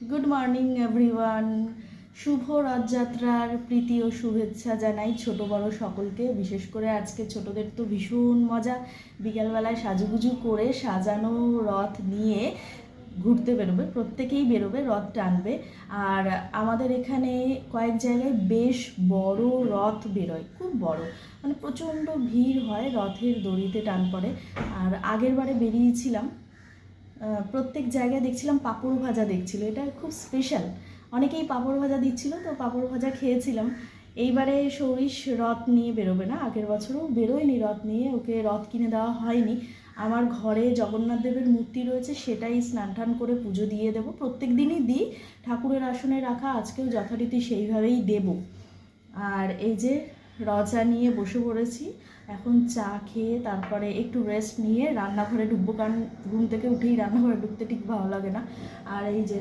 Good morning everyone. শুভ রথযাত্রার প্রীতি ও শুভেচ্ছা জানাই ছোট বড় সকলকে। বিশেষ করে আজকে ছোটদের তো ভীষণ মজা, বিকালবেলায় সাজুগুজু করে সাজানো রথ নিয়ে ঘুরতে বেরোবে, প্রত্যেকেই বেরোবে, রথ টানবে। আর আমাদের এখানে কয়েক জায়গায় বেশ বড় রথ বেরোয়, খুব বড়, মানে প্রচণ্ড ভিড় হয়, রথের দড়িতে টান পড়ে। আর আগের বারে বেরিয়েছিলাম, প্রত্যেক জায়গায় দেখছিলাম পাঁপড় ভাজা দেখছিল, এটা খুব স্পেশাল। অনেকেই পাঁপড় ভাজা দিচ্ছিল, তো পাঁপড় ভাজা খেয়েছিলাম। এইবারে সৌরিশ রথ নিয়ে বেরোবে না, আগের বছরও বেরোয়নি রথ নিয়ে, ওকে রথ কিনে দেওয়া হয়নি। আমার ঘরে জগন্নাথ দেবের মূর্তি রয়েছে, সেটাই স্নান টান করে পুজো দিয়ে দেবো, প্রত্যেক দিনই দিই, ঠাকুরের আসনে রাখা, আজকেও যথারীতি সেইভাবেই দেব। আর এই যে রচা নিয়ে বসে পড়েছি, এখন চা খেয়ে তারপরে একটু রেস্ট নিয়ে রান্নাঘরে ঢুকবো, কারণ ঘুম থেকে উঠেই রান্নাঘরে ঢুকতে ঠিক ভালো লাগে না। আর এই যে